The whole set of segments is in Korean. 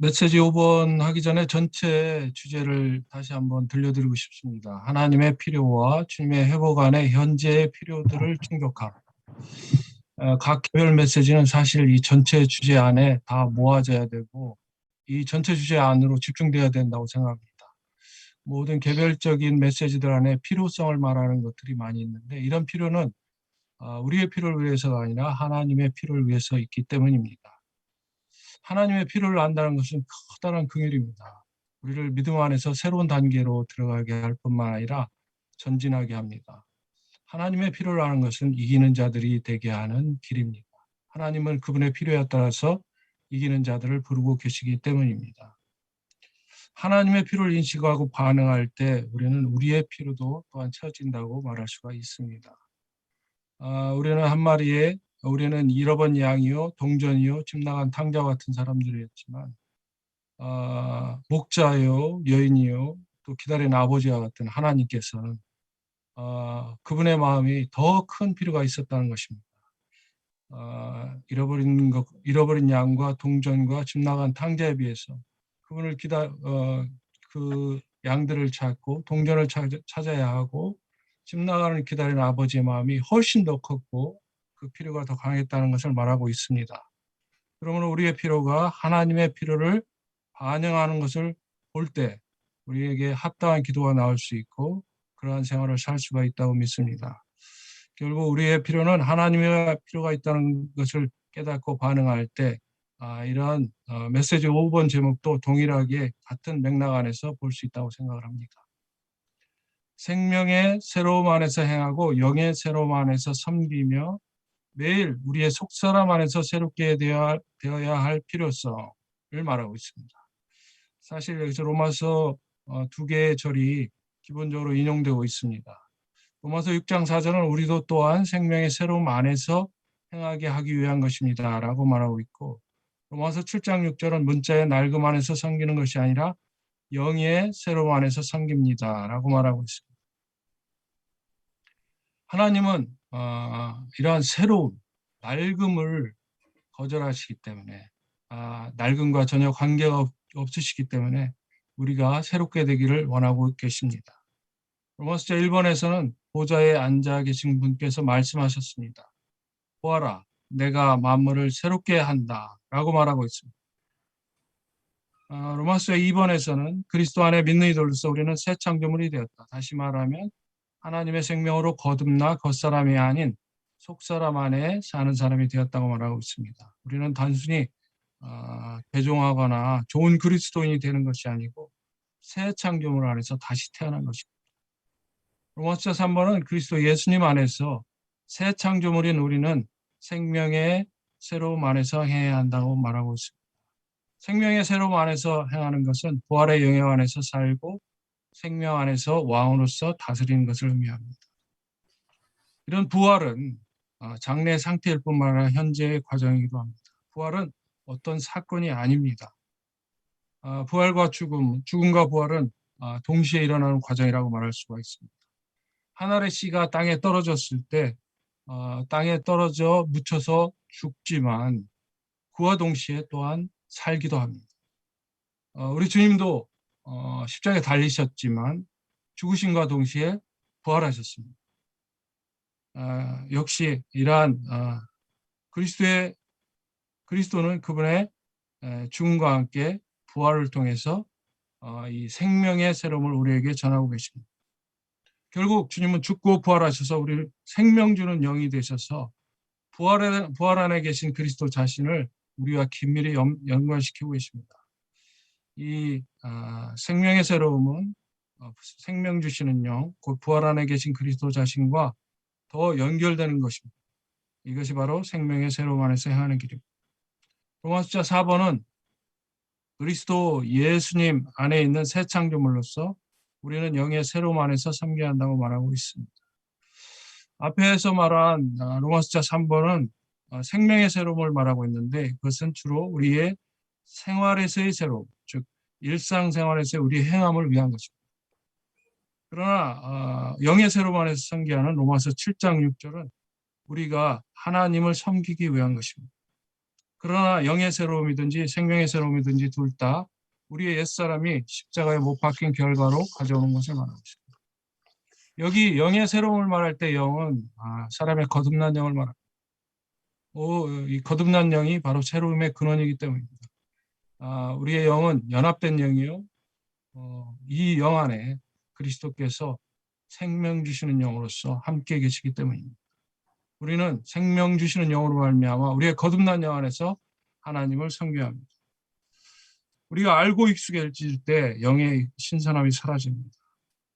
메시지 5번 하기 전에 전체 주제를 다시 한번 들려드리고 싶습니다. 하나님의 필요와 주님의 회복 안에 현재의 필요들을 충족함. 각 개별 메시지는 사실 이 전체 주제 안에 다 모아져야 되고 이 전체 주제 안으로 집중돼야 된다고 생각합니다. 모든 개별적인 메시지들 안에 필요성을 말하는 것들이 많이 있는데 이런 필요는 우리의 필요를 위해서가 아니라 하나님의 필요를 위해서 있기 때문입니다. 하나님의 필요를 안다는 것은 커다란 긍휼입니다. 우리를 믿음 안에서 새로운 단계로 들어가게 할 뿐만 아니라 전진하게 합니다. 하나님의 필요를 아는 것은 이기는 자들이 되게 하는 길입니다. 하나님은 그분의 필요에 따라서 이기는 자들을 부르고 계시기 때문입니다. 하나님의 필요를 인식하고 반응할 때 우리는 우리의 필요도 또한 채워진다고 말할 수가 있습니다. 우리는 잃어버린 양이요, 동전이요, 집 나간 탕자와 같은 사람들이었지만 목자요, 여인이요, 또 기다리는 아버지와 같은 하나님께서는 그분의 마음이 더 큰 필요가 있었다는 것입니다. 잃어버린 양과 동전과 집 나간 탕자에 비해서 그분을 그 양들을 찾고 동전을 찾아야 하고 집 나가는 기다리는 아버지의 마음이 훨씬 더 컸고 그 필요가 더 강했다는 것을 말하고 있습니다. 그러므로 우리의 필요가 하나님의 필요를 반영하는 것을 볼 때 우리에게 합당한 기도가 나올 수 있고 그러한 생활을 살 수가 있다고 믿습니다. 결국 우리의 필요는 하나님의 필요가 있다는 것을 깨닫고 반응할 때 이러한 메시지 5번 제목도 동일하게 같은 맥락 안에서 볼 수 있다고 생각을 합니다. 생명의 새로움 안에서 행하고 영의 새로움 안에서 섬기며 매일 우리의 속사람 안에서 새롭게 되어야 할 필요성을 말하고 있습니다. 사실 여기서 로마서 두 개의 절이 기본적으로 인용되고 있습니다. 로마서 6장 4절은 우리도 또한 생명의 새로움 안에서 행하게 하기 위한 것입니다. 라고 말하고 있고 로마서 7장 6절은 문자의 낡음 안에서 섬기는 것이 아니라 영의 새로움 안에서 섬깁니다. 라고 말하고 있습니다. 하나님은 이러한 새로움, 낡음을 거절하시기 때문에 낡음과 전혀 관계가 없으시기 때문에 우리가 새롭게 되기를 원하고 계십니다. 로마서 1번에서는 보좌에 앉아 계신 분께서 말씀하셨습니다. 보아라, 내가 만물을 새롭게 한다 라고 말하고 있습니다. 로마서 2번에서는 그리스도 안에 믿는 이들로서 우리는 새 창조물이 되었다. 다시 말하면 하나님의 생명으로 거듭나 겉사람이 아닌 속사람 안에 사는 사람이 되었다고 말하고 있습니다. 우리는 단순히 개종하거나 좋은 그리스도인이 되는 것이 아니고 새 창조물 안에서 다시 태어난 것입니다. 로마서 3번은 그리스도 예수님 안에서 새 창조물인 우리는 생명의 새로움 안에서 행해야 한다고 말하고 있습니다. 생명의 새로움 안에서 행하는 것은 부활의 영역 안에서 살고 생명 안에서 왕으로서 다스리는 것을 의미합니다. 이런 부활은 장래 상태일 뿐만 아니라 현재의 과정이기도 합니다. 부활은 어떤 사건이 아닙니다. 부활과 죽음과 부활은 동시에 일어나는 과정이라고 말할 수가 있습니다. 한 알의 씨가 땅에 떨어졌을 때 땅에 떨어져 묻혀서 죽지만 그와 동시에 또한 살기도 합니다. 우리 주님도 십자가에 달리셨지만 죽으심과 동시에 부활하셨습니다. 역시 이러한 그리스도는 그분의 죽음과 함께 부활을 통해서 이 생명의 새로움을 우리에게 전하고 계십니다. 결국 주님은 죽고 부활하셔서 우리를 생명 주는 영이 되셔서 부활 안에 계신 그리스도 자신을 우리와 긴밀히 연관시키고 계십니다. 이 생명의 새로움은 생명 주시는 영, 곧 부활 안에 계신 그리스도 자신과 더 연결되는 것입니다. 이것이 바로 생명의 새로움 안에서 행하는 길입니다. 로마서 4번은 그리스도 예수님 안에 있는 새 창조물로서 우리는 영의 새로움 안에서 섬겨야 한다고 말하고 있습니다. 앞에서 말한 로마서 3번은 생명의 새로움을 말하고 있는데 그것은 주로 우리의 생활에서의 새로움, 즉 일상생활에서의 우리의 행함을 위한 것입니다. 그러나 영의 새로움 안에서 섬기하는 로마서 7장 6절은 우리가 하나님을 섬기기 위한 것입니다. 그러나 영의 새로움이든지 생명의 새로움이든지 둘 다 우리의 옛사람이 십자가에 못 박힌 결과로 가져오는 것을 말하고 있습니다. 여기 영의 새로움을 말할 때 영은 사람의 거듭난 영을 말합니다. 이 거듭난 영이 바로 새로움의 근원이기 때문입니다. 우리의 영은 연합된 영이요. 이 영 안에 그리스도께서 생명 주시는 영으로서 함께 계시기 때문입니다. 우리는 생명 주시는 영으로 말미암아 우리의 거듭난 영 안에서 하나님을 섬겨합니다. 우리가 알고 익숙해질 때 영의 신선함이 사라집니다.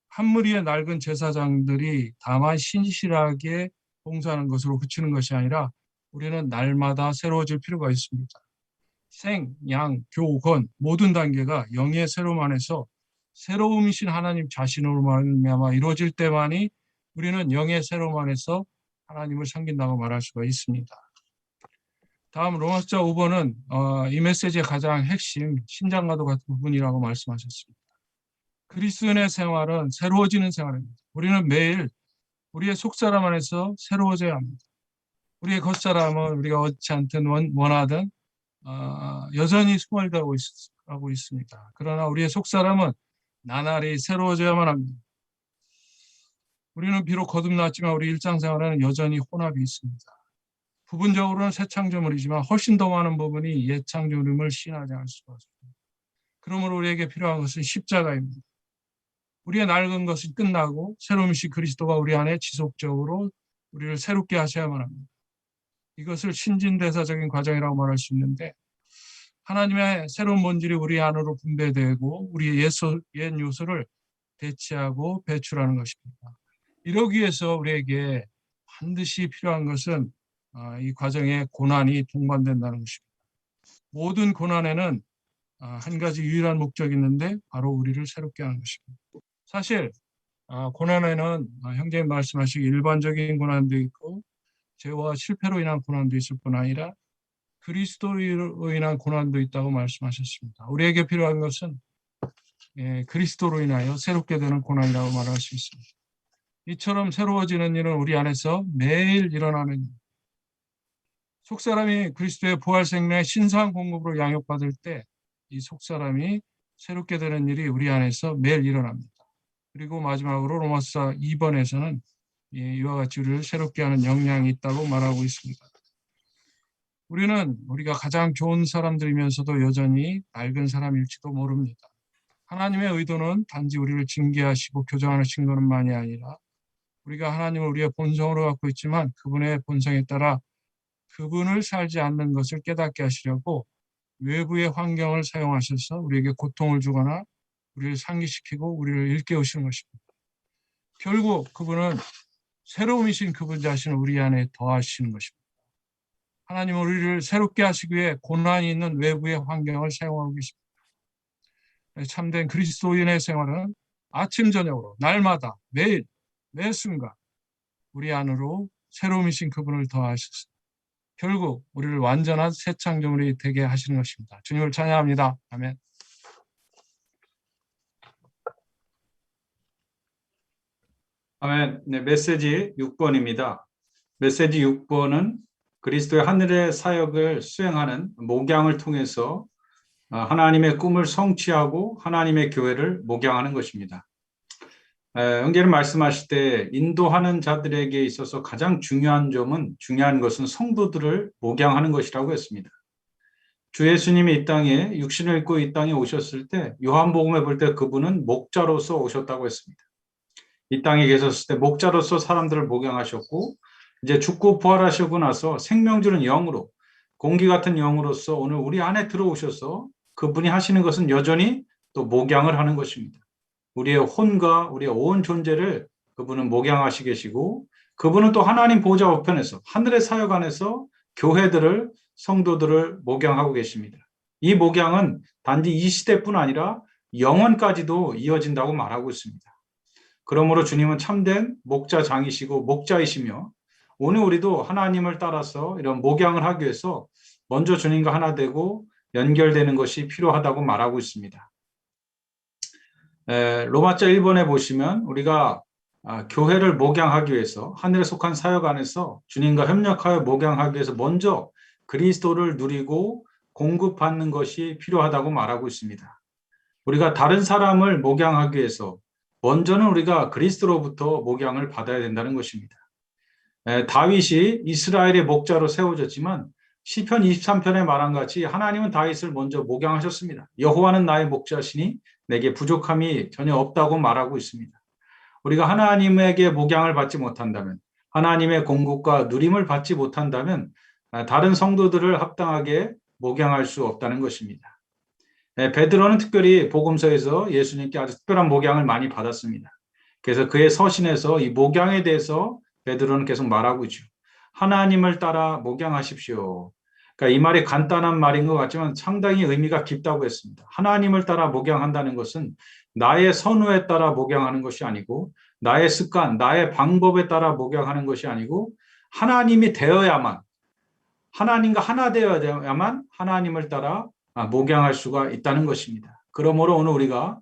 한 무리의 낡은 제사장들이 다만 신실하게 봉사하는 것으로 그치는 것이 아니라 우리는 날마다 새로워질 필요가 있습니다. 생, 양, 교, 건 모든 단계가 영의 새로움 안에서 새로움이신 하나님 자신으로 말미암아 이루어질 때만이 우리는 영의 새로움 안에서 하나님을 섬긴다고 말할 수가 있습니다. 다음 로마서 5번은 이 메시지의 가장 핵심 신장과도 같은 부분이라고 말씀하셨습니다. 그리스도인의 생활은 새로워지는 생활입니다. 우리는 매일 우리의 속사람 안에서 새로워져야 합니다. 우리의 겉사람은 우리가 원치 않든 원하든 여전히 소멸되고 있습니다. 그러나 우리의 속사람은 나날이 새로워져야만 합니다. 우리는 비록 거듭났지만 우리 일상생활에는 여전히 혼합이 있습니다. 부분적으로는 새 창조물이지만 훨씬 더 많은 부분이 옛 창조물임을 시인하지 않을 수가 없습니다. 그러므로 우리에게 필요한 것은 십자가입니다. 우리의 낡은 것이 끝나고 새로우신 그리스도가 우리 안에 지속적으로 우리를 새롭게 하셔야만 합니다. 이것을 신진대사적인 과정이라고 말할 수 있는데 하나님의 새로운 본질이 우리 안으로 분배되고 우리의 옛 요소를 대체하고 배출하는 것입니다. 이러기 위해서 우리에게 반드시 필요한 것은 이 과정에 고난이 동반된다는 것입니다. 모든 고난에는 한 가지 유일한 목적이 있는데 바로 우리를 새롭게 하는 것입니다. 사실 고난에는 형제님 말씀하시기 일반적인 고난도 있고 죄와 실패로 인한 고난도 있을 뿐 아니라 그리스도로 인한 고난도 있다고 말씀하셨습니다. 우리에게 필요한 것은 그리스도로 인하여 새롭게 되는 고난이라고 말할 수 있습니다. 이처럼 새로워지는 일은 우리 안에서 매일 일어나는 일. 속사람이 그리스도의 부활 생명의 신성한 공급으로 양육받을 때 이 속사람이 새롭게 되는 일이 우리 안에서 매일 일어납니다. 그리고 마지막으로 로마서 2번에서는 이와 같이 우리를 새롭게 하는 역량이 있다고 말하고 있습니다. 우리가 가장 좋은 사람들이면서도 여전히 낡은 사람일지도 모릅니다. 하나님의 의도는 단지 우리를 징계하시고 교정하시는 것만이 아니라 우리가 하나님을 우리의 본성으로 갖고 있지만 그분의 본성에 따라 그분을 살지 않는 것을 깨닫게 하시려고 외부의 환경을 사용하셔서 우리에게 고통을 주거나 우리를 상기시키고 우리를 일깨우시는 것입니다. 결국 그분은 새로움이신 그분 자신을 우리 안에 더하시는 것입니다. 하나님은 우리를 새롭게 하시기 위해 고난이 있는 외부의 환경을 사용하고 계십니다. 참된 그리스도인의 생활은 아침 저녁으로 날마다 매일 매 순간 우리 안으로 새로움이신 그분을 더하셔서 결국 우리를 완전한 새 창조물이 되게 하시는 것입니다. 주님을 찬양합니다. 아멘. 아멘. 네, 메시지 6번입니다. 메시지 6번은 그리스도의 하늘의 사역을 수행하는 목양을 통해서 하나님의 꿈을 성취하고 하나님의 교회를 목양하는 것입니다. 형제는 말씀하실 때 인도하는 자들에게 있어서 가장 중요한 것은 성도들을 목양하는 것이라고 했습니다. 주 예수님이 이 땅에 육신을 입고 이 땅에 오셨을 때 요한복음에 볼 때 그분은 목자로서 오셨다고 했습니다. 이 땅에 계셨을 때 목자로서 사람들을 목양하셨고 이제 죽고 부활하시고 나서 생명 주는 영으로 공기 같은 영으로서 오늘 우리 안에 들어오셔서 그분이 하시는 것은 여전히 또 목양을 하는 것입니다. 우리의 혼과 우리의 온 존재를 그분은 목양하시 계시고 그분은 또 하나님 보좌 우편에서 하늘의 사역 안에서 교회들을 성도들을 목양하고 계십니다. 이 목양은 단지 이 시대뿐 아니라 영원까지도 이어진다고 말하고 있습니다. 그러므로 주님은 참된 목자장이시고 목자이시며 오늘 우리도 하나님을 따라서 이런 목양을 하기 위해서 먼저 주님과 하나 되고 연결되는 것이 필요하다고 말하고 있습니다. 로마서 1번에 보시면 우리가 교회를 목양하기 위해서 하늘에 속한 사역 안에서 주님과 협력하여 목양하기 위해서 먼저 그리스도를 누리고 공급받는 것이 필요하다고 말하고 있습니다. 우리가 다른 사람을 목양하기 위해서 먼저는 우리가 그리스도로부터 목양을 받아야 된다는 것입니다. 다윗이 이스라엘의 목자로 세워졌지만 시편 23편에 말한 같이 하나님은 다윗을 먼저 목양하셨습니다. 여호와는 나의 목자시니 내게 부족함이 전혀 없다고 말하고 있습니다. 우리가 하나님에게 목양을 받지 못한다면, 하나님의 공급과 누림을 받지 못한다면 다른 성도들을 합당하게 목양할 수 없다는 것입니다. 베드로는 특별히 복음서에서 예수님께 아주 특별한 목양을 많이 받았습니다. 그래서 그의 서신에서 이 목양에 대해서 베드로는 계속 말하고 있죠. 하나님을 따라 목양하십시오. 그러니까 이 말이 간단한 말인 것 같지만 상당히 의미가 깊다고 했습니다. 하나님을 따라 목양한다는 것은 나의 선호에 따라 목양하는 것이 아니고, 나의 습관, 나의 방법에 따라 목양하는 것이 아니고, 하나님이 되어야만, 하나님과 하나 되어야만 하나님을 따라 목양할 수가 있다는 것입니다. 그러므로 오늘 우리가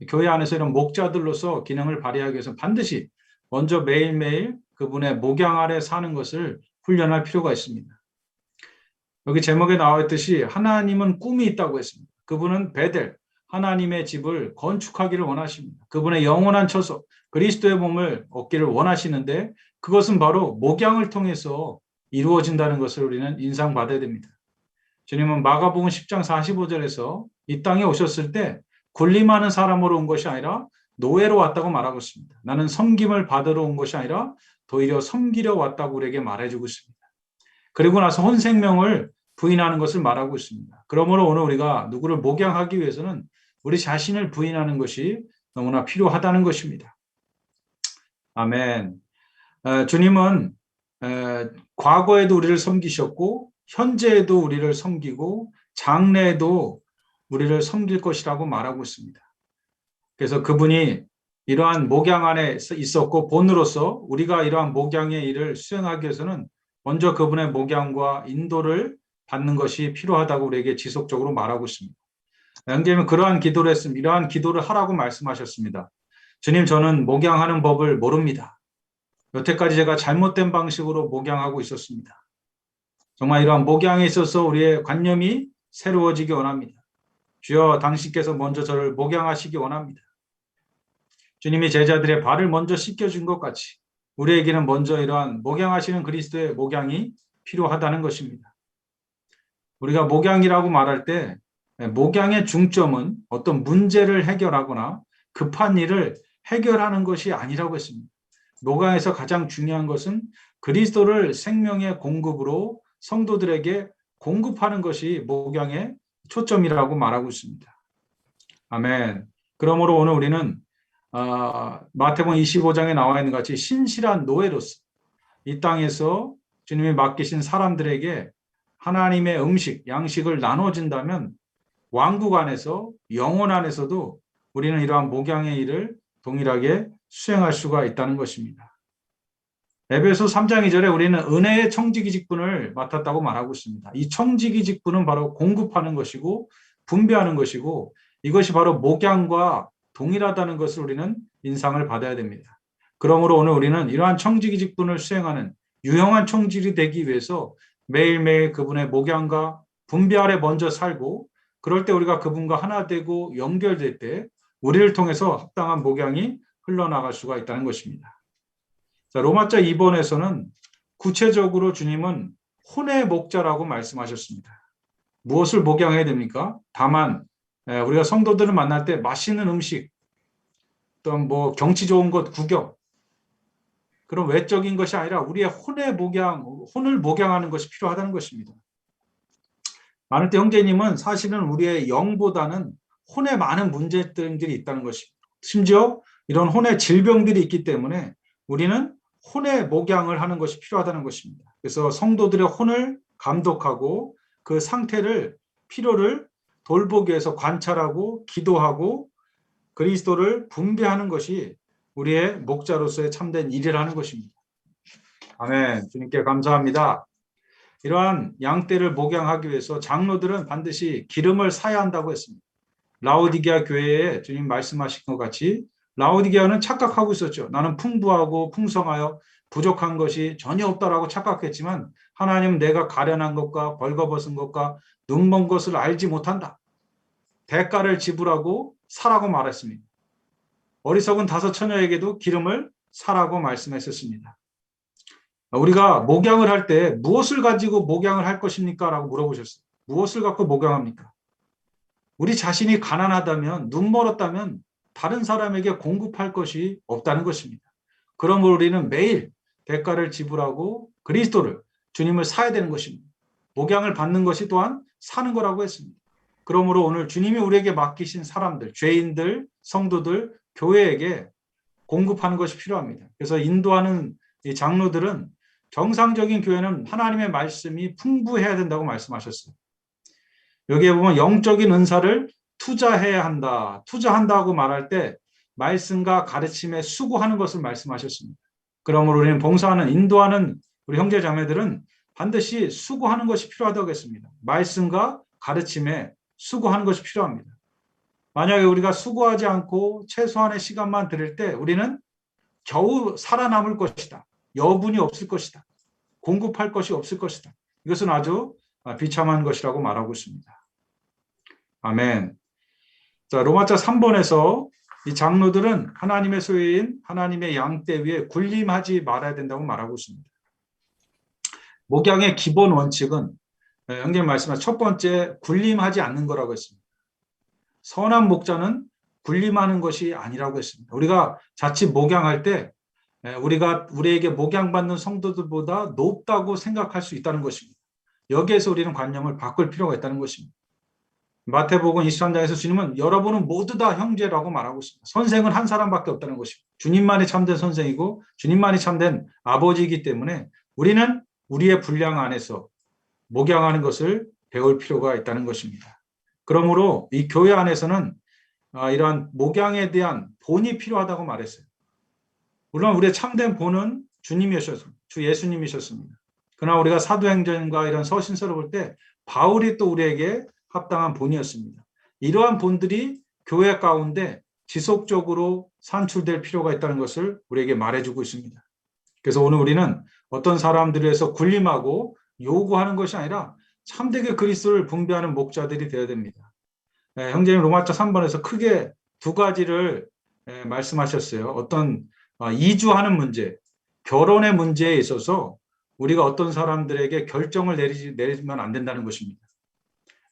교회 안에서 이런 목자들로서 기능을 발휘하기 위해서 반드시 먼저 매일매일 그분의 목양 아래 사는 것을 훈련할 필요가 있습니다. 여기 제목에 나와 있듯이 하나님은 꿈이 있다고 했습니다. 그분은 베델, 하나님의 집을 건축하기를 원하십니다. 그분의 영원한 처소, 그리스도의 몸을 얻기를 원하시는데 그것은 바로 목양을 통해서 이루어진다는 것을 우리는 인상받아야 됩니다. 주님은 마가복음 10장 45절에서 이 땅에 오셨을 때 군림하는 사람으로 온 것이 아니라 노예로 왔다고 말하고 있습니다. 나는 섬김을 받으러 온 것이 아니라 도리어 섬기려 왔다고 우리에게 말해주고 있습니다. 그리고 나서 혼 생명을 부인하는 것을 말하고 있습니다. 그러므로 오늘 우리가 누구를 목양하기 위해서는 우리 자신을 부인하는 것이 너무나 필요하다는 것입니다. 아멘. 주님은 과거에도 우리를 섬기셨고 현재에도 우리를 섬기고 장래에도 우리를 섬길 것이라고 말하고 있습니다. 그래서 그분이 이러한 목양 안에 있었고 본으로서 우리가 이러한 목양의 일을 수행하기 위해서는 먼저 그분의 목양과 인도를 받는 것이 필요하다고 우리에게 지속적으로 말하고 있습니다. 형제님은 그러한 기도를 했습니다. 이러한 기도를 하라고 말씀하셨습니다. 주님, 저는 목양하는 법을 모릅니다. 여태까지 제가 잘못된 방식으로 목양하고 있었습니다. 정말 이러한 목양에 있어서 우리의 관념이 새로워지기 원합니다. 주여, 당신께서 먼저 저를 목양하시기 원합니다. 주님이 제자들의 발을 먼저 씻겨준 것 같이 우리에게는 먼저 이러한 목양하시는 그리스도의 목양이 필요하다는 것입니다. 우리가 목양이라고 말할 때 목양의 중점은 어떤 문제를 해결하거나 급한 일을 해결하는 것이 아니라고 했습니다. 목양에서 가장 중요한 것은 그리스도를 생명의 공급으로 성도들에게 공급하는 것이 목양의 초점이라고 말하고 있습니다. 아멘. 그러므로 오늘 우리는 마태복음 25장에 나와 있는 같이 신실한 노예로서 이 땅에서 주님이 맡기신 사람들에게 하나님의 음식, 양식을 나눠준다면 왕국 안에서, 영혼 안에서도 우리는 이러한 목양의 일을 동일하게 수행할 수가 있다는 것입니다. 에베소 3장 2절에 우리는 은혜의 청지기 직분을 맡았다고 말하고 있습니다. 이 청지기 직분은 바로 공급하는 것이고 분배하는 것이고 이것이 바로 목양과 동일하다는 것을 우리는 인상을 받아야 됩니다. 그러므로 오늘 우리는 이러한 청지기 직분을 수행하는 유용한 청지기 되기 위해서 매일매일 그분의 목양과 분배 아래 먼저 살고 그럴 때 우리가 그분과 하나 되고 연결될 때 우리를 통해서 합당한 목양이 흘러나갈 수가 있다는 것입니다. 자, 로마자 2번에서는 구체적으로 주님은 혼의 목자라고 말씀하셨습니다. 무엇을 목양해야 됩니까? 다만 우리가 성도들을 만날 때 맛있는 음식, 또는 뭐 경치 좋은 곳 구경, 그런 외적인 것이 아니라 우리의 혼의 목양, 혼을 목양하는 것이 필요하다는 것입니다. 많을 때 형제님은 사실은 우리의 영보다는 혼에 많은 문제점들이 있다는 것입니다. 심지어 이런 혼의 질병들이 있기 때문에 우리는 혼의 목양을 하는 것이 필요하다는 것입니다. 그래서 성도들의 혼을 감독하고 그 상태를, 필요를 돌보기 위해서 관찰하고 기도하고 그리스도를 분배하는 것이 우리의 목자로서의 참된 일이라는 것입니다. 아멘. 주님께 감사합니다. 이러한 양떼를 목양하기 위해서 장로들은 반드시 기름을 사야 한다고 했습니다. 라오디게아 교회에 주님 말씀하신 것 같이 라오디게아는 착각하고 있었죠. 나는 풍부하고 풍성하여 부족한 것이 전혀 없다라고 착각했지만 하나님은 내가 가련한 것과 벌거벗은 것과 눈먼 것을 알지 못한다. 대가를 지불하고 사라고 말했습니다. 어리석은 5 처녀에게도 기름을 사라고 말씀했었습니다. 우리가 목양을 할 때 무엇을 가지고 목양을 할 것입니까? 라고 물어보셨어요. 무엇을 갖고 목양합니까? 우리 자신이 가난하다면, 눈 멀었다면 다른 사람에게 공급할 것이 없다는 것입니다. 그러므로 우리는 매일 대가를 지불하고 그리스도를, 주님을 사야 되는 것입니다. 목양을 받는 것이 또한 사는 거라고 했습니다. 그러므로 오늘 주님이 우리에게 맡기신 사람들, 죄인들, 성도들, 교회에게 공급하는 것이 필요합니다. 그래서 인도하는 이 장로들은 정상적인 교회는 하나님의 말씀이 풍부해야 된다고 말씀하셨어요. 여기에 보면 영적인 은사를 투자해야 한다. 투자한다고 말할 때 말씀과 가르침에 수고하는 것을 말씀하셨습니다. 그러므로 우리는 봉사하는, 인도하는 우리 형제 자매들은 반드시 수고하는 것이 필요하다고 했습니다. 말씀과 가르침에 수고하는 것이 필요합니다. 만약에 우리가 수고하지 않고 최소한의 시간만 드릴 때 우리는 겨우 살아남을 것이다. 여분이 없을 것이다. 공급할 것이 없을 것이다. 이것은 아주 비참한 것이라고 말하고 있습니다. 아멘. 자, 로마서 3번에서 이 장로들은 하나님의 소유인 하나님의 양떼 위에 군림하지 말아야 된다고 말하고 있습니다. 목양의 기본 원칙은 형님 말씀하신 첫 번째 군림하지 않는 거라고 했습니다. 선한 목자는 군림하는 것이 아니라고 했습니다. 우리가 자칫 목양할 때 우리가 우리에게 목양받는 성도들보다 높다고 생각할 수 있다는 것입니다. 여기에서 우리는 관념을 바꿀 필요가 있다는 것입니다. 마태복음 23장에서 주님은 여러분은 모두 다 형제라고 말하고 있습니다. 선생은 한 사람밖에 없다는 것입니다. 주님만이 참된 선생이고 주님만이 참된 아버지이기 때문에 우리는 우리의 분량 안에서 목양하는 것을 배울 필요가 있다는 것입니다. 그러므로 이 교회 안에서는 이러한 목양에 대한 본이 필요하다고 말했어요. 물론 우리의 참된 본은 주님이셨습니다. 주 예수님이셨습니다. 그러나 우리가 사도행전과 이런 서신서를 볼 때 바울이 또 우리에게 합당한 본이었습니다. 이러한 본들이 교회 가운데 지속적으로 산출될 필요가 있다는 것을 우리에게 말해주고 있습니다. 그래서 오늘 우리는 어떤 사람들에서 군림하고 요구하는 것이 아니라 참되게 그리스도를 분배하는 목자들이 되어야 됩니다. 형제님 로마서 3번에서 크게 2가지를 말씀하셨어요. 어떤 이주하는 문제, 결혼의 문제에 있어서 우리가 어떤 사람들에게 결정을 내리면 안 된다는 것입니다.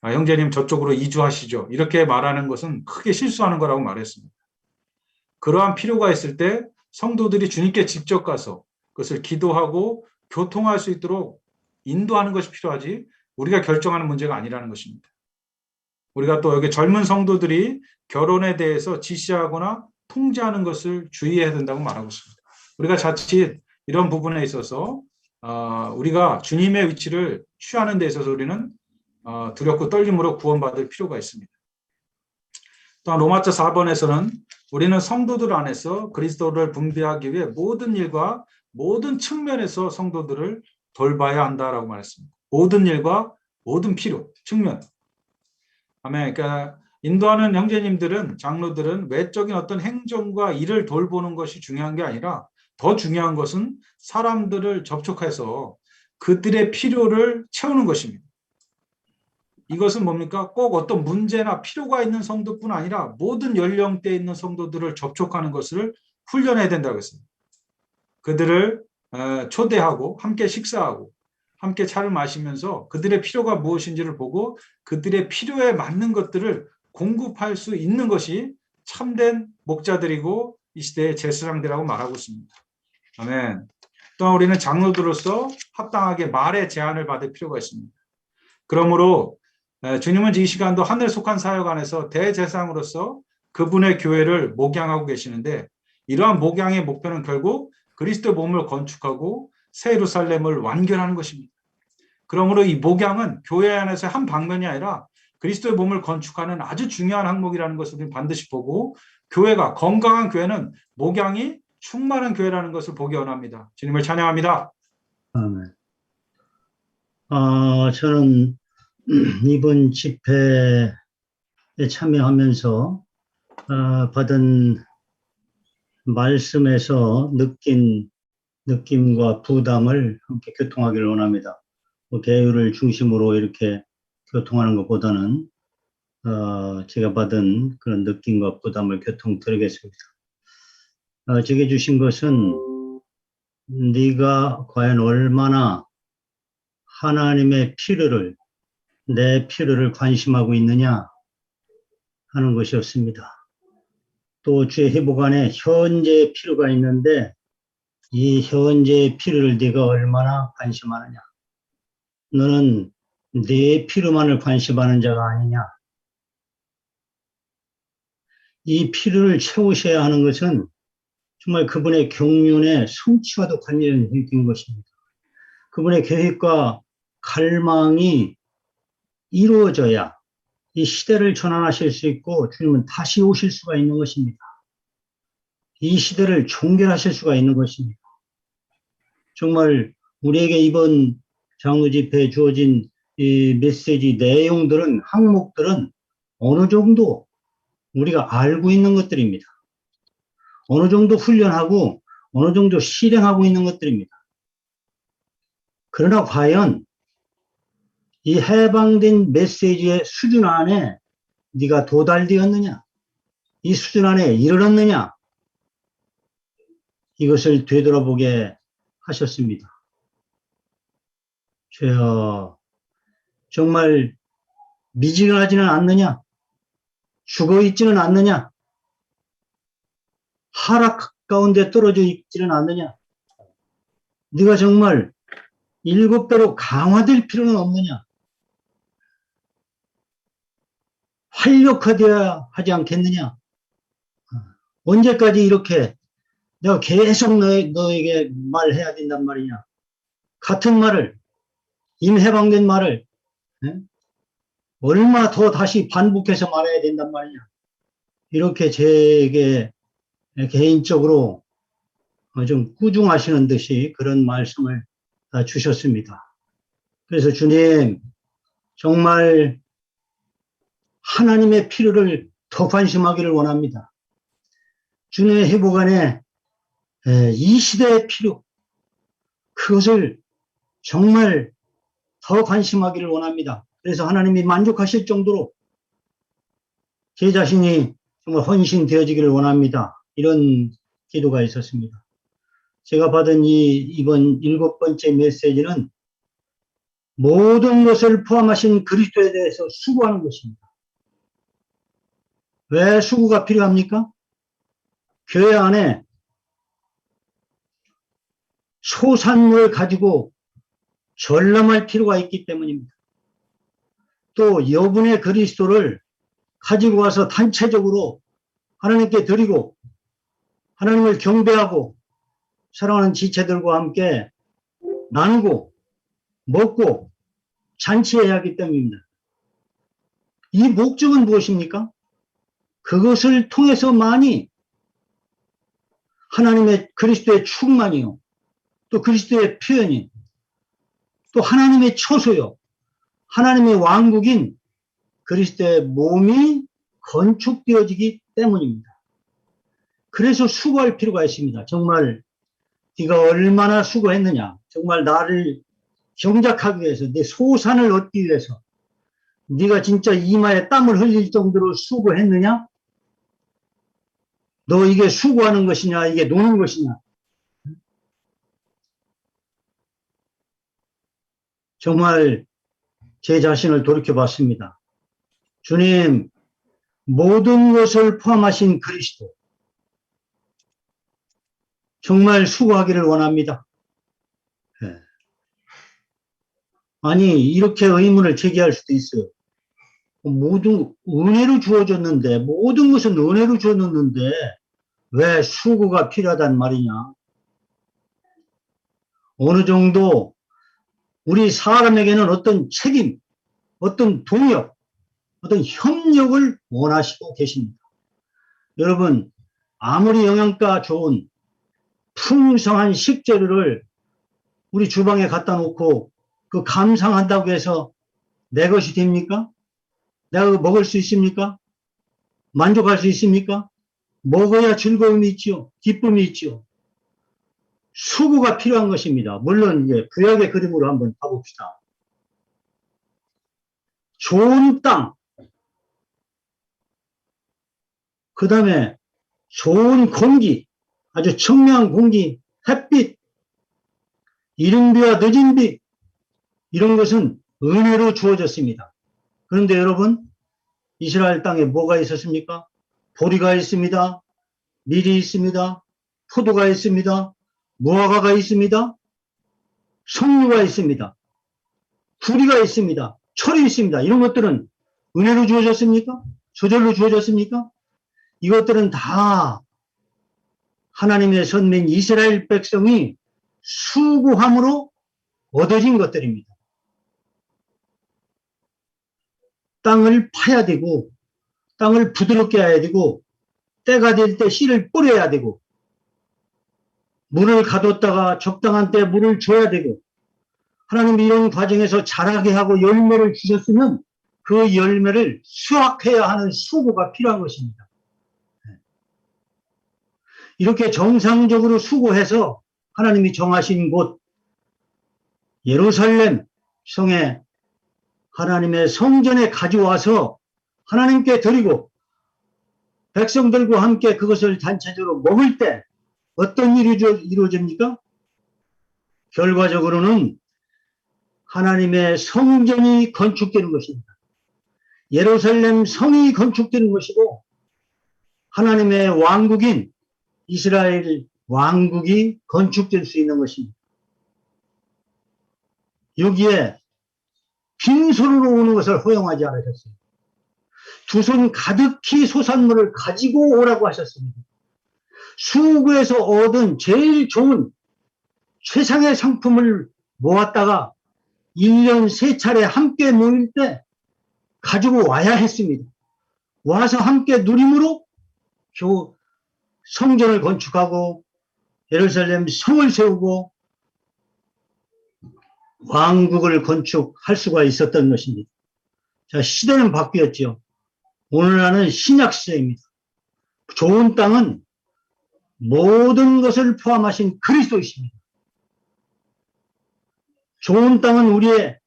형제님 저쪽으로 이주하시죠. 이렇게 말하는 것은 크게 실수하는 거라고 말했습니다. 그러한 필요가 있을 때 성도들이 주님께 직접 가서 그것을 기도하고 교통할 수 있도록 인도하는 것이 필요하지 우리가 결정하는 문제가 아니라는 것입니다. 우리가 또 여기 젊은 성도들이 결혼에 대해서 지시하거나 통제하는 것을 주의해야 된다고 말하고 있습니다. 우리가 자칫 이런 부분에 있어서 우리가 주님의 위치를 취하는 데 있어서 우리는 두렵고 떨림으로 구원받을 필요가 있습니다. 또한 로마서 4번에서는 우리는 성도들 안에서 그리스도를 분배하기 위해 모든 일과 모든 측면에서 성도들을 돌봐야 한다라고 말했습니다. 모든 일과 모든 필요, 측면. 아멘. 그러니까 인도하는 형제님들은, 장로들은 외적인 어떤 행정과 일을 돌보는 것이 중요한 게 아니라 더 중요한 것은 사람들을 접촉해서 그들의 필요를 채우는 것입니다. 이것은 뭡니까? 꼭 어떤 문제나 필요가 있는 성도뿐 아니라 모든 연령대에 있는 성도들을 접촉하는 것을 훈련해야 된다고 했습니다. 그들을 초대하고 함께 식사하고 함께 차를 마시면서 그들의 필요가 무엇인지를 보고 그들의 필요에 맞는 것들을 공급할 수 있는 것이 참된 목자들이고 이 시대의 제사장들이라고 말하고 있습니다. 아멘. 또한 우리는 장로들로서 합당하게 말의 제한을 받을 필요가 있습니다. 그러므로 주님은 이 시간도 하늘에 속한 사역 안에서 대제사장으로서 그분의 교회를 목양하고 계시는데 이러한 목양의 목표는 결국 그리스도의 몸을 건축하고 새 예루살렘을 완결하는 것입니다. 그러므로 이 목양은 교회 안에서 한 방면이 아니라 그리스도의 몸을 건축하는 아주 중요한 항목이라는 것을 우리는 반드시 보고 교회가 건강한 교회는 목양이 충만한 교회라는 것을 보기 원합니다. 주님을 찬양합니다. 아멘. 저는 이번 집회에 참여하면서 받은 말씀에서 느낀 느낌과 부담을 함께 교통하기를 원합니다. 뭐 계율을 중심으로 이렇게 교통하는 것보다는 제가 받은 그런 느낌과 부담을 교통드리겠습니다. 제게 주신 것은 네가 과연 얼마나 하나님의 필요를, 내 필요를 관심하고 있느냐 하는 것이었습니다. 또 주의 회복 안에 현재의 필요가 있는데 이 현재의 필요를 네가 얼마나 관심하느냐. 너는 내 필요만을 관심하는 자가 아니냐. 이 필요를 채우셔야 하는 것은 정말 그분의 경륜의 성취와도 관련된 것입니다. 그분의 계획과 갈망이 이루어져야 이 시대를 전환하실 수 있고 주님은 다시 오실 수가 있는 것입니다. 이 시대를 종결하실 수가 있는 것입니다. 정말 우리에게 이번 장로 집회에 주어진 이 메시지 내용들은, 항목들은 어느 정도 우리가 알고 있는 것들입니다. 어느 정도 훈련하고 어느 정도 실행하고 있는 것들입니다. 그러나 과연 이 해방된 메시지의 수준 안에 네가 도달되었느냐? 이 수준 안에 이르렀느냐? 이것을 되돌아보게 하셨습니다. 주여, 정말 미지근하지는 않느냐? 죽어있지는 않느냐? 하락 가운데 떨어져 있지는 않느냐? 네가 정말 7배로 강화될 필요는 없느냐? 활력화되어야 하지 않겠느냐? 언제까지 이렇게 내가 계속 너에게 말해야 된단 말이냐? 같은 말을, 이미 해방된 말을 얼마 더 다시 반복해서 말해야 된단 말이냐? 이렇게 제게 개인적으로 좀 꾸중하시는 듯이 그런 말씀을 주셨습니다. 그래서 주님, 정말 하나님의 필요를 더 관심하기를 원합니다. 주님의 회복 안에 이 시대의 필요, 그것을 정말 더 관심하기를 원합니다. 그래서 하나님이 만족하실 정도로 제 자신이 정말 헌신되어지기를 원합니다. 이런 기도가 있었습니다. 제가 받은 이번 7번째 메시지는 모든 것을 포함하신 그리스도에 대해서 수고하는 것입니다. 왜 수고가 필요합니까? 교회 안에 소산물을 가지고 전람할 필요가 있기 때문입니다. 또 여분의 그리스도를 가지고 와서 단체적으로 하나님께 드리고 하나님을 경배하고 사랑하는 지체들과 함께 나누고 먹고 잔치해야 하기 때문입니다. 이 목적은 무엇입니까? 그것을 통해서만이 하나님의 그리스도의 충만이요, 또 그리스도의 표현이, 또 하나님의 처소요, 하나님의 왕국인 그리스도의 몸이 건축되어지기 때문입니다. 그래서 수고할 필요가 있습니다. 정말 네가 얼마나 수고했느냐, 정말 나를 경작하기 위해서, 내 소산을 얻기 위해서 네가 진짜 이마에 땀을 흘릴 정도로 수고했느냐? 너 이게 수고하는 것이냐, 이게 노는 것이냐? 정말 제 자신을 돌이켜봤습니다. 주님, 모든 것을 포함하신 그리스도, 정말 수고하기를 원합니다. 아니, 이렇게 의문을 제기할 수도 있어요. 모든 은혜로 주어졌는데, 모든 것은 은혜로 주어졌는데 왜 수고가 필요하단 말이냐? 어느 정도 우리 사람에게는 어떤 책임, 어떤 동력, 어떤 협력을 원하시고 계십니다. 여러분, 아무리 영양가 좋은 풍성한 식재료를 우리 주방에 갖다 놓고 그 감상한다고 해서 내 것이 됩니까? 내가 먹을 수 있습니까? 만족할 수 있습니까? 먹어야 즐거움이 있지요. 기쁨이 있지요. 수고가 필요한 것입니다. 물론 이제 구약의 그림으로 한번 가봅시다. 좋은 땅, 그 다음에 좋은 공기, 아주 청명한 공기, 햇빛, 이른 비와 늦은 비, 이런 것은 은혜로 주어졌습니다. 그런데 여러분, 이스라엘 땅에 뭐가 있었습니까? 보리가 있습니다. 밀이 있습니다. 포도가 있습니다. 무화과가 있습니다. 석류가 있습니다. 구리가 있습니다. 철이 있습니다. 이런 것들은 은혜로 주어졌습니까? 저절로 주어졌습니까? 이것들은 다 하나님의 선민 이스라엘 백성이 수고함으로 얻어진 것들입니다. 땅을 파야 되고, 땅을 부드럽게 해야 되고, 때가 될 때 씨를 뿌려야 되고, 물을 가뒀다가 적당한 때 물을 줘야 되고, 하나님 이런 과정에서 자라게 하고 열매를 주셨으면 그 열매를 수확해야 하는 수고가 필요한 것입니다. 이렇게 정상적으로 수고해서 하나님이 정하신 곳 예루살렘 성에 하나님의 성전에 가져와서 하나님께 드리고 백성들과 함께 그것을 단체적으로 먹을 때 어떤 일이 이루어집니까? 결과적으로는 하나님의 성전이 건축되는 것입니다. 예루살렘 성이 건축되는 것이고 하나님의 왕국인 이스라엘 왕국이 건축될 수 있는 것입니다. 여기에 빈손으로 오는 것을 허용하지 않으셨어요. 두 손 가득히 소산물을 가지고 오라고 하셨습니다. 수고에서 얻은 제일 좋은 최상의 상품을 모았다가 1년 3차례 함께 모일 때 가지고 와야 했습니다. 와서 함께 누림으로 성전을 건축하고 예루살렘 성을 세우고 왕국을 건축할 수가 있었던 것입니다. 자, 시대는 바뀌었죠. 오늘날은 신약 시대입니다. 좋은 땅은 모든 것을 포함하신 그리스도이십니다. 좋은 땅은 우리의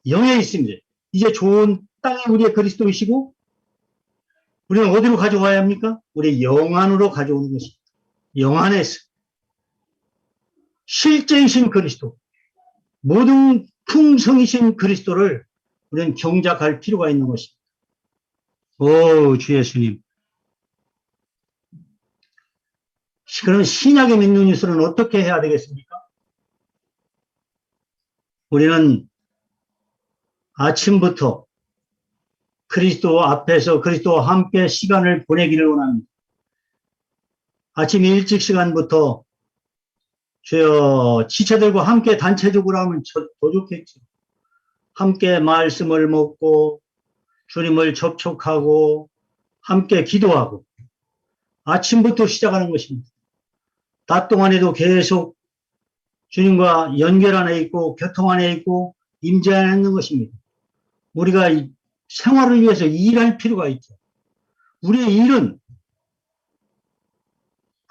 영에 있습니다. 이제 좋은 땅이 우리의 그리스도이시고 우리는 어디로 가져와야 합니까? 우리 영 안으로 가져오는 것입니다. 영 안에서 실제이신 그리스도, 모든 풍성이신 그리스도를 우리는 경작할 필요가 있는 것입니다. 오, 주 예수님. 그럼 신약에 믿는 이들은 어떻게 해야 되겠습니까? 우리는 아침부터 그리스도 앞에서 그리스도와 함께 시간을 보내기를 원합니다. 아침 일찍 시간부터 지체들과 함께 단체적으로 하면 더 좋겠죠. 함께 말씀을 먹고 주님을 접촉하고 함께 기도하고 아침부터 시작하는 것입니다. 낮 동안에도 계속 주님과 연결 안에 있고 교통 안에 있고 임재 안에 있는 것입니다. 우리가 생활을 위해서 일할 필요가 있죠. 우리의 일은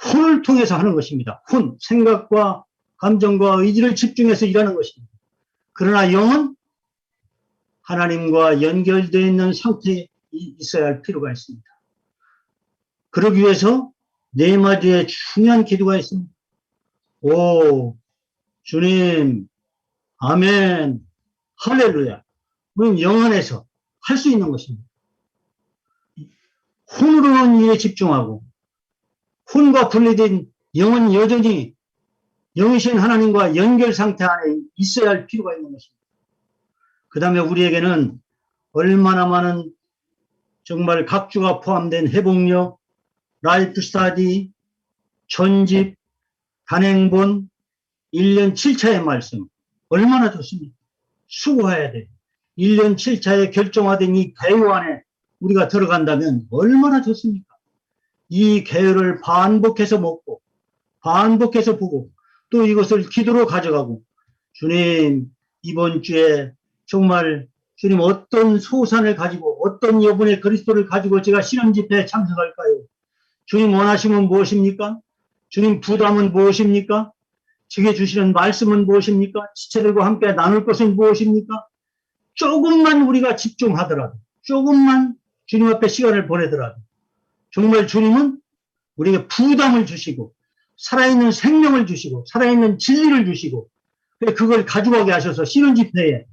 혼을 통해서 하는 것입니다. 혼, 생각과 감정과 의지를 집중해서 일하는 것입니다. 그러나 영은 하나님과 연결되어 있는 상태에 있어야 할 필요가 있습니다. 그러기 위해서 네 마디의 중요한 기도가 있습니다. 오, 주님, 아멘, 할렐루야. 우리는 영 안에서 할 수 있는 것입니다. 혼으로는 일에 집중하고 혼과 분리된 영은 여전히 영이신 하나님과 연결 상태 안에 있어야 할 필요가 있는 것입니다. 그 다음에 우리에게는 얼마나 많은 정말 각주가 포함된 회복력, 라이프 스타디, 전집, 단행본, 1년 7차의 말씀 얼마나 좋습니까? 수고해야 돼요. 1년 7차에 결정화된 이 계율 안에 우리가 들어간다면 얼마나 좋습니까? 이 계율을 반복해서 먹고 반복해서 보고 또 이것을 기도로 가져가고 주님 이번 주에 정말 주님 어떤 소산을 가지고 어떤 여분의 그리스도를 가지고 제가 신앙 집회에 참석할까요? 주님 원하시면 무엇입니까? 주님 부담은 무엇입니까? 제게 주시는 말씀은 무엇입니까? 지체들과 함께 나눌 것은 무엇입니까? 조금만 우리가 집중하더라도, 조금만 주님 앞에 시간을 보내더라도 정말 주님은 우리에게 부담을 주시고 살아있는 생명을 주시고 살아있는 진리를 주시고 그걸 가져가게 하셔서 신혼 집회에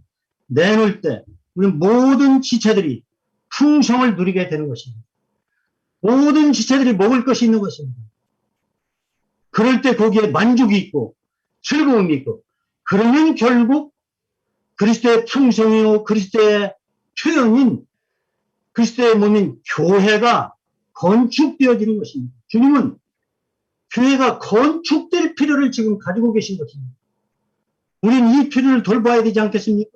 내놓을 때 우리 모든 지체들이 풍성을 누리게 되는 것입니다. 모든 지체들이 먹을 것이 있는 것입니다. 그럴 때 거기에 만족이 있고 즐거움이 있고 그러면 결국 그리스도의 풍성이요 그리스도의 표현인 그리스도의 몸인 교회가 건축되어지는 것입니다. 주님은 교회가 건축될 필요를 지금 가지고 계신 것입니다. 우린 이 필요를 돌봐야 되지 않겠습니까?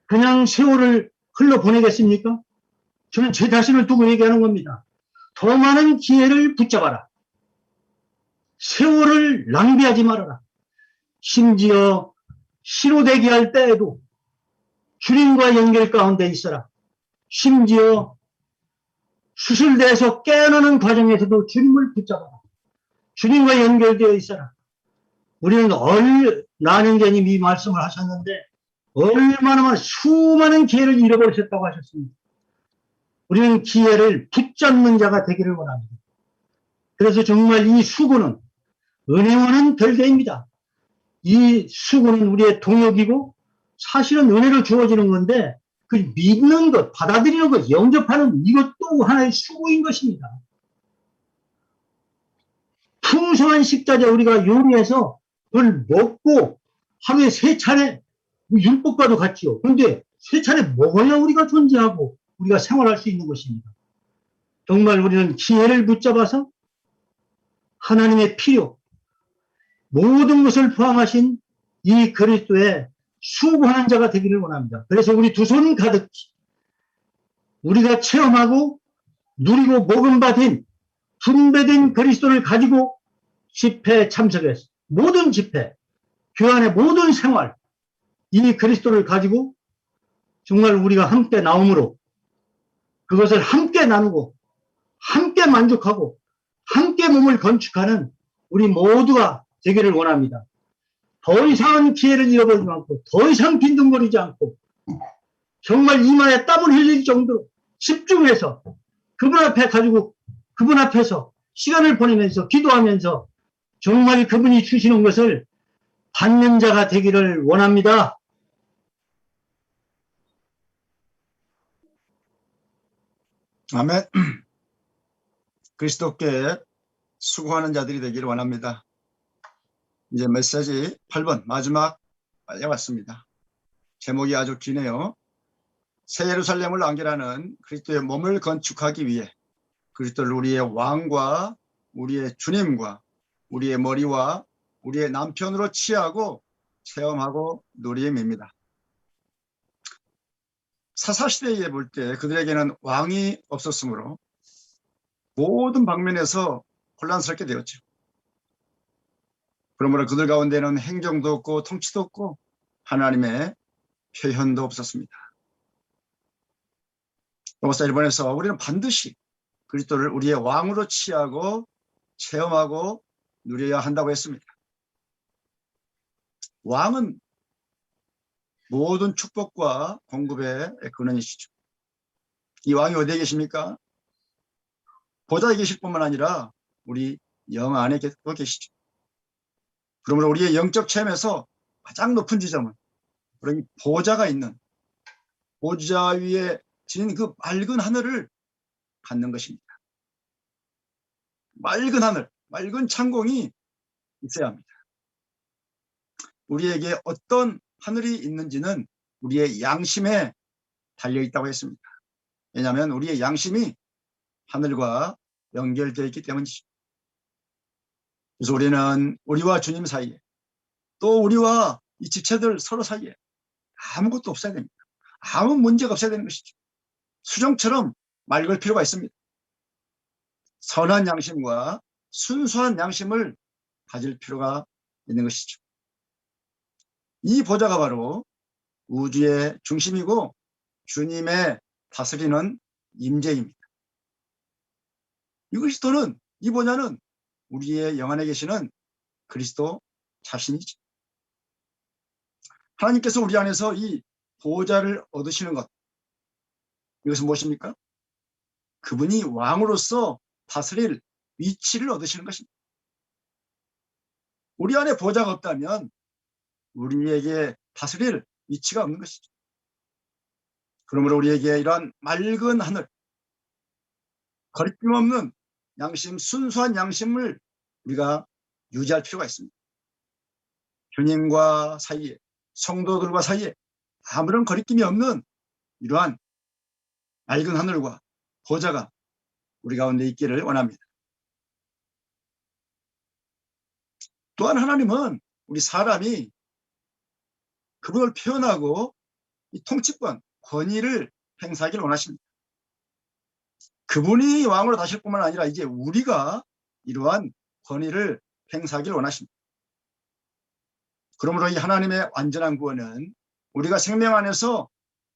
그냥 세월을 흘러보내겠습니까? 저는 제 자신을 두고 얘기하는 겁니다. 더 많은 기회를 붙잡아라. 세월을 낭비하지 말아라. 심지어 신호대기할 때에도 주님과 연결 가운데 있어라. 심지어 수술대에서 깨어나는 과정에서도 주님을 붙잡아라. 주님과 연결되어 있어라. 우리는 나는자님 이 말씀을 하셨는데 얼마나 많은 수많은 기회를 잃어버리셨다고 하셨습니다. 우리는 기회를 붙잡는 자가 되기를 원합니다. 그래서 정말 이 수고는 은혜와는 별개입니다. 이 수고는 우리의 동역이고 사실은 은혜로 주어지는 건데 그 믿는 것, 받아들이는 것, 영접하는 이것도 하나의 수고인 것입니다. 풍성한 식자재 우리가 요리해서 그걸 먹고 하루에 3차례 율법과도 같지요. 그런데 3차례 먹어야 우리가 존재하고 우리가 생활할 수 있는 것입니다. 정말 우리는 기회를 붙잡아서 하나님의 필요, 모든 것을 포함하신 이 그리스도의 수고하는 자가 되기를 원합니다. 그래서 우리 두 손 가득히 우리가 체험하고 누리고 복음받은 분배된 그리스도를 가지고 집회에 참석해서 모든 집회, 교회 모든 생활, 이 그리스도를 가지고 정말 우리가 함께 나옴으로 그것을 함께 나누고 함께 만족하고 함께 몸을 건축하는 우리 모두가 되기를 원합니다. 더 이상은 기회를 잃어버리지 않고 더 이상 빈둥거리지 않고 정말 이마에 땀을 흘릴 정도로 집중해서 그분 앞에 가지고 그분 앞에서 시간을 보내면서 기도하면서 정말 그분이 주시는 것을 받는 자가 되기를 원합니다. 아멘. 그리스도께 수고하는 자들이 되기를 원합니다. 이제 메시지 8번 마지막 빨리 왔습니다. 제목이 아주 기네요. 새 예루살렘을 안겨라는 그리스도의 몸을 건축하기 위해 그리스도를 우리의 왕과 우리의 주님과 우리의 머리와 우리의 남편으로 취하고 체험하고 누림입니다. 사사시대에 볼 때 그들에게는 왕이 없었으므로 모든 방면에서 혼란스럽게 되었죠. 그러므로 그들 가운데는 행정도 없고 통치도 없고 하나님의 표현도 없었습니다. 로마서 1번에서 우리는 반드시 그리스도를 우리의 왕으로 취하고 체험하고 누려야 한다고 했습니다. 왕은 모든 축복과 공급의 근원이시죠. 이 왕이 어디에 계십니까? 보좌에 계실 뿐만 아니라 우리 영 안에 계시죠. 그러므로 우리의 영적 체험에서 가장 높은 지점은 우리 보좌가 있는 보좌 위에 지닌 그 맑은 하늘을 갖는 것입니다. 맑은 하늘, 맑은 창공이 있어야 합니다. 우리에게 어떤 하늘이 있는지는 우리의 양심에 달려있다고 했습니다. 왜냐하면 우리의 양심이 하늘과 연결되어 있기 때문이죠. 그래서 우리는 우리와 주님 사이에 또 우리와 이 지체들 서로 사이에 아무것도 없어야 됩니다. 아무 문제가 없어야 되는 것이죠. 수정처럼 맑을 필요가 있습니다. 선한 양심과 순수한 양심을 가질 필요가 있는 것이죠. 이 보좌가 바로 우주의 중심이고 주님의 다스리는 임재입니다. 이 그리스도는, 이 보좌는 우리의 영 안에 계시는 그리스도 자신이죠. 하나님께서 우리 안에서 이 보좌를 얻으시는 것. 이것은 무엇입니까? 그분이 왕으로서 다스릴 위치를 얻으시는 것입니다. 우리 안에 보좌가 없다면 우리에게 다스릴 위치가 없는 것이죠. 그러므로 우리에게 이러한 맑은 하늘, 거리낌 없는 양심, 순수한 양심을 우리가 유지할 필요가 있습니다. 주님과 사이에, 성도들과 사이에 아무런 거리낌이 없는 이러한 맑은 하늘과 보좌가 우리 가운데 있기를 원합니다. 또한 하나님은 우리 사람이 그분을 표현하고 이 통치권, 권위를 행사하기를 원하십니다. 그분이 왕으로 다실 뿐만 아니라 이제 우리가 이러한 권위를 행사하기를 원하십니다. 그러므로 이 하나님의 완전한 구원은 우리가 생명 안에서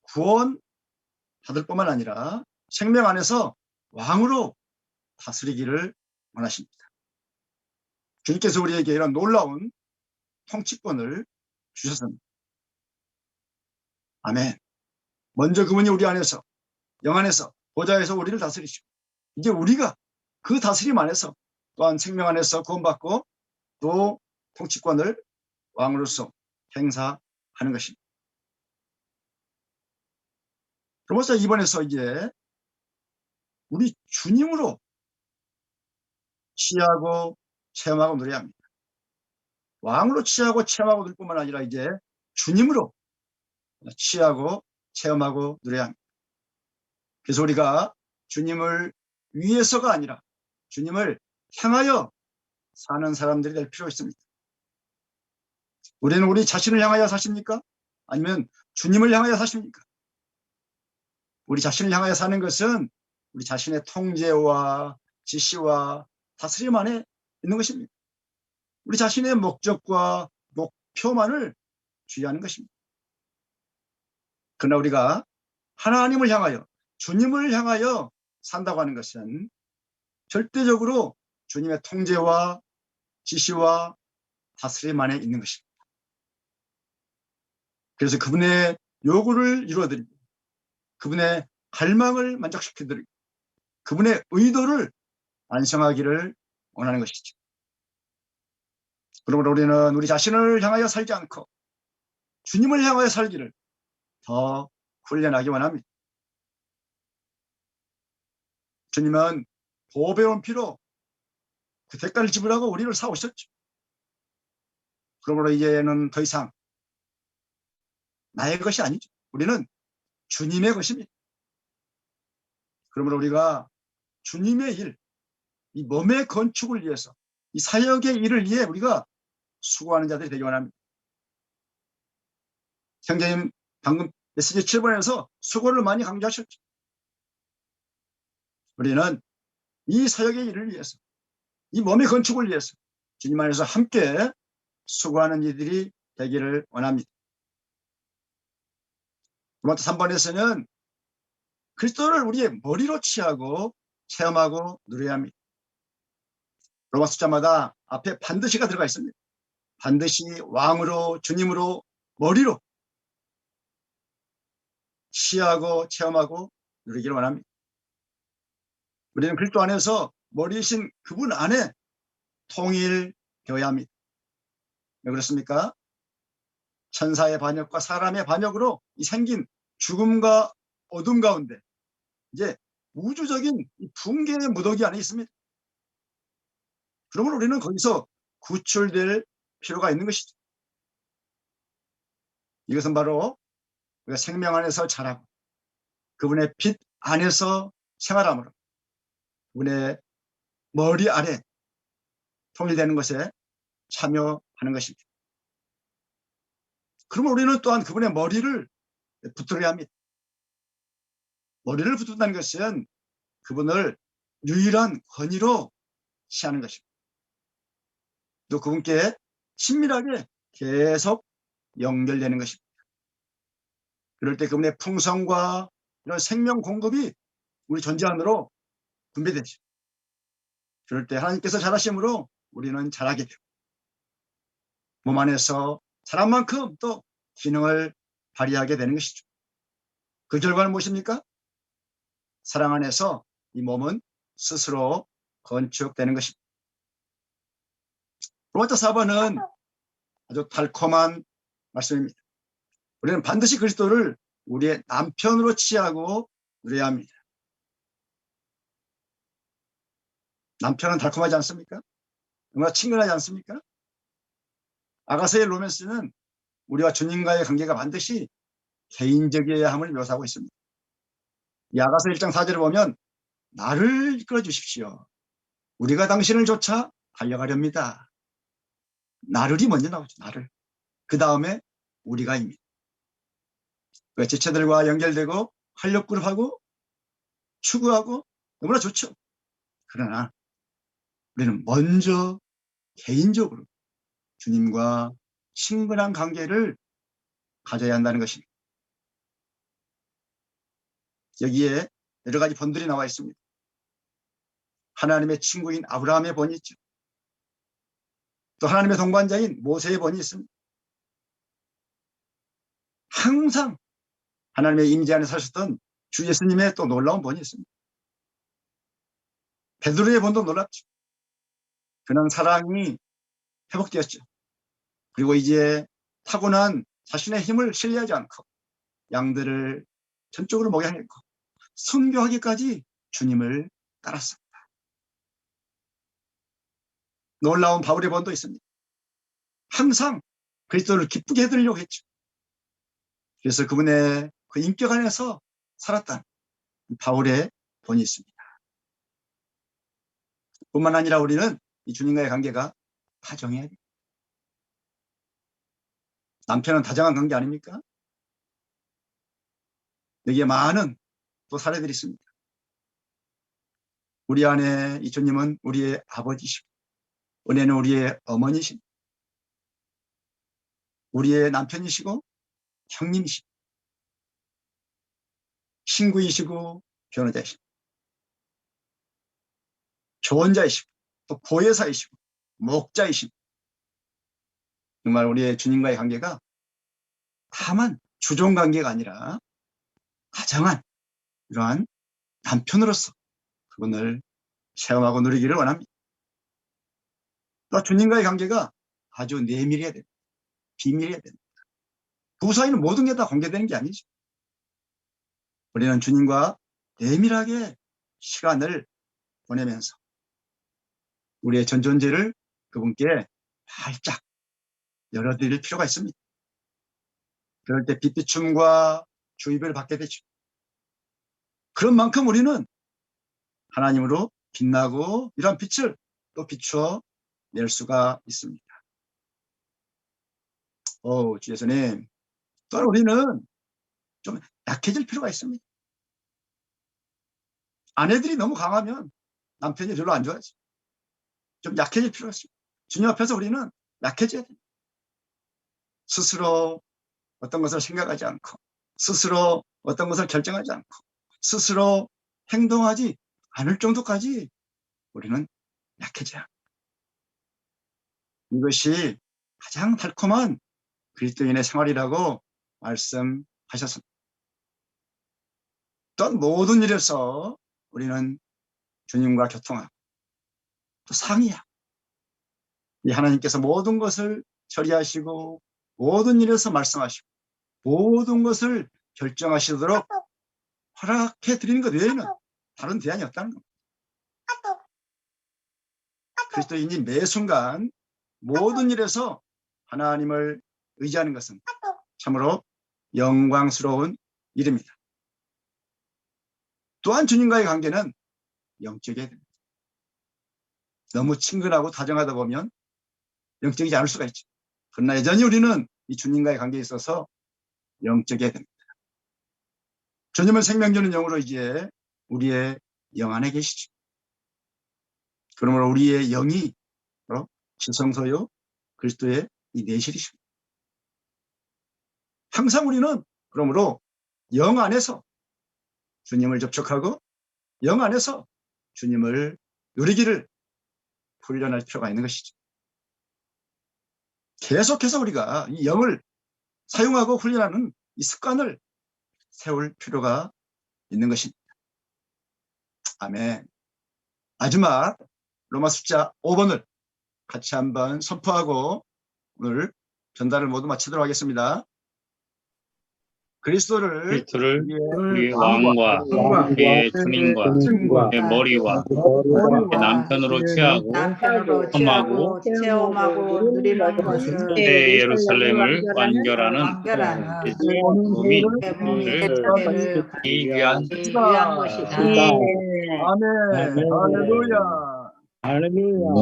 구원 받을 뿐만 아니라 생명 안에서 왕으로 다스리기를 원하십니다. 주님께서 우리에게 이런 놀라운 통치권을 주셨습니다. 아멘. 먼저 그분이 우리 안에서, 영 안에서, 보좌에서 우리를 다스리시고 이제 우리가 그 다스림 안에서 또한 생명 안에서 구원받고 또 통치권을 왕으로서 행사하는 것입니다. 그러면서 이번에서 이제 우리 주님으로 취하고 체험하고 누려야 합니다. 왕으로 취하고 체험하고 누릴 뿐만 아니라 이제 주님으로 취하고 체험하고 누려야 합니다. 그래서 우리가 주님을 위해서가 아니라 주님을 향하여 사는 사람들이 될 필요가 있습니다. 우리는 우리 자신을 향하여 사십니까? 아니면 주님을 향하여 사십니까? 우리 자신을 향하여 사는 것은 우리 자신의 통제와 지시와 다스림 안에 있는 것입니다. 우리 자신의 목적과 목표만을 주의하는 것입니다. 그러나 우리가 하나님을 향하여 주님을 향하여 산다고 하는 것은 절대적으로 주님의 통제와 지시와 다스림 안에 있는 것입니다. 그래서 그분의 요구를 이루어드리고 그분의 갈망을 만족시켜드리고 그분의 의도를 완성하기를 원하는 것이죠. 그러므로 우리는 우리 자신을 향하여 살지 않고 주님을 향하여 살기를 더 훈련하기 원합니다. 주님은 보배로운 피로 그 대가를 지불하고 우리를 사오셨죠. 그러므로 이제는 더 이상 나의 것이 아니죠. 우리는 주님의 것입니다. 그러므로 우리가 주님의 일, 이 몸의 건축을 위해서, 이 사역의 일을 위해 우리가 수고하는 자들이 되기 원합니다. 형제님 방금 메시지 7번에서 수고를 많이 강조하셨죠. 우리는 이 사역의 일을 위해서, 이 몸의 건축을 위해서 주님 안에서 함께 수고하는 이들이 되기를 원합니다. 로마서 3번에서는 그리스도를 우리의 머리로 취하고 체험하고 누려야 합니다. 로마 숫자마다 앞에 반드시가 들어가 있습니다. 반드시 왕으로 주님으로 머리로 취하고 체험하고 누리기를 원합니다. 우리는 그리스도 안에서 머리이신 그분 안에 통일되어야 합니다. 왜 그렇습니까? 천사의 반역과 사람의 반역으로 이 생긴 죽음과 어둠 가운데 이제 우주적인 붕괴의 무더기 안에 있습니다. 그러므로 우리는 거기서 구출될 필요가 있는 것이죠. 이것은 바로 우리가 생명 안에서 자라고 그분의 빛 안에서 생활함으로 그분의 머리 아래 통일되는 것에 참여하는 것입니다. 그러면 우리는 또한 그분의 머리를 붙들어야 합니다. 머리를 붙든다는 것은 그분을 유일한 권위로 취하는 것입니다. 또 그분께 친밀하게 계속 연결되는 것입니다. 그럴 때 그분의 풍성과 이런 생명 공급이 우리 존재 안으로 분배되죠. 그럴 때 하나님께서 잘하심으로 우리는 잘하게 되고 몸 안에서 자란 만큼 또 기능을 발휘하게 되는 것이죠. 그 결과는 무엇입니까? 사랑 안에서 이 몸은 스스로 건축되는 것입니다. 두 번째 4번은 아주 달콤한 말씀입니다. 우리는 반드시 그리스도를 우리의 남편으로 취하고 누려야 합니다. 남편은 달콤하지 않습니까? 얼마나 친근하지 않습니까? 아가서의 로맨스는 우리와 주님과의 관계가 반드시 개인적이어야 함을 묘사하고 있습니다. 이 아가서 1장 4절을 보면 나를 이끌어 주십시오. 우리가 당신을 쫓아 달려가렵니다. 나를이 먼저 나오죠. 나를. 그 다음에 우리가입니다. 그 지체들과 연결되고 활력그룹하고 추구하고 너무나 좋죠. 그러나 우리는 먼저 개인적으로 주님과 친근한 관계를 가져야 한다는 것입니다. 여기에 여러 가지 본들이 나와 있습니다. 하나님의 친구인 아브라함의 본이 있죠. 또 하나님의 동반자인 모세의 본이 있습니다. 항상 하나님의 임재 안에 사셨던 주 예수님의 또 놀라운 본이 있습니다. 베드로의 본도 놀랍죠. 그는 사랑이 회복되었죠. 그리고 이제 타고난 자신의 힘을 신뢰하지 않고 양들을 전적으로 목양했고 순교하기까지 주님을 따랐습니다. 놀라운 바울의 본도 있습니다. 항상 그리스도를 기쁘게 해드리려고 했죠. 그래서 그분의 그 인격 안에서 살았던 바울의 본이 있습니다. 뿐만 아니라 우리는 이 주님과의 관계가 다정해야 돼요. 남편은 다정한 관계 아닙니까? 여기에 많은 또 사례들이 있습니다. 우리 안에 이 주님은 우리의 아버지시고 은혜는 우리의 어머니시고 우리의 남편이시고 형님이시고 친구이시고 변호자이시고 조언자이시고 또 보혜사이시고 목자이시고 정말 우리의 주님과의 관계가 다만 주종 관계가 아니라 다정한 이러한 남편으로서 그분을 체험하고 누리기를 원합니다. 또 주님과의 관계가 아주 내밀해야 됩니다. 비밀해야 됩니다. 두 사이는 모든 게 다 공개되는 게 아니죠. 우리는 주님과 내밀하게 시간을 보내면서 우리의 전 존재를 그분께 활짝 열어드릴 필요가 있습니다. 그럴 때 빛비춤과 주입을 받게 되죠. 그런 만큼 우리는 하나님으로 빛나고 이런 빛을 또 비추어 낼 수가 있습니다. 주 예수님, 또한 우리는 좀 약해질 필요가 있습니다. 아내들이 너무 강하면 남편이 별로 안 좋아하죠. 좀 약해질 필요가 있습니다. 주님 앞에서 우리는 약해져야 됩니다. 스스로 어떤 것을 생각하지 않고 스스로 어떤 것을 결정하지 않고 스스로 행동하지 않을 정도까지 우리는 약해져야 합니다. 이것이 가장 달콤한 그리스도인의 생활이라고 말씀하셨습니다. 또한 모든 일에서 우리는 주님과 교통하고 또 상의하고 이 하나님께서 모든 것을 처리하시고 모든 일에서 말씀하시고 모든 것을 결정하시도록 허락해 드리는 것 외에는 다른 대안이 없다는 겁니다. 그리스도인이 매 순간 모든 일에서 하나님을 의지하는 것은 참으로 영광스러운 일입니다. 또한 주님과의 관계는 영적이어야 됩니다. 너무 친근하고 다정하다 보면 영적이지 않을 수가 있죠. 그러나 여전히 우리는 이 주님과의 관계에 있어서 영적이어야 됩니다. 주님은 생명 주는 영으로 이제 우리의 영 안에 계시죠. 그러므로 우리의 영이 바로 지성소요 그리스도의 이 내실이십니다. 항상 우리는 그러므로 영 안에서 주님을 접촉하고 영 안에서 주님을 누리기를 훈련할 필요가 있는 것이죠. 계속해서 우리가 이 영을 사용하고 훈련하는 이 습관을 세울 필요가 있는 것입니다. 아멘. 마지막 로마 숫자 5번을 같이 한번 선포하고 오늘 전달을 모두 마치도록 하겠습니다. 그리스도를 우리의 왕과 우리의 주님과 우리의 머리와 우리의 남편으로 취하고 체험하고 누리는 것은 새 예루살렘을 완결하는 이 귀한 위한 것이다. 아멘. 할렐루야.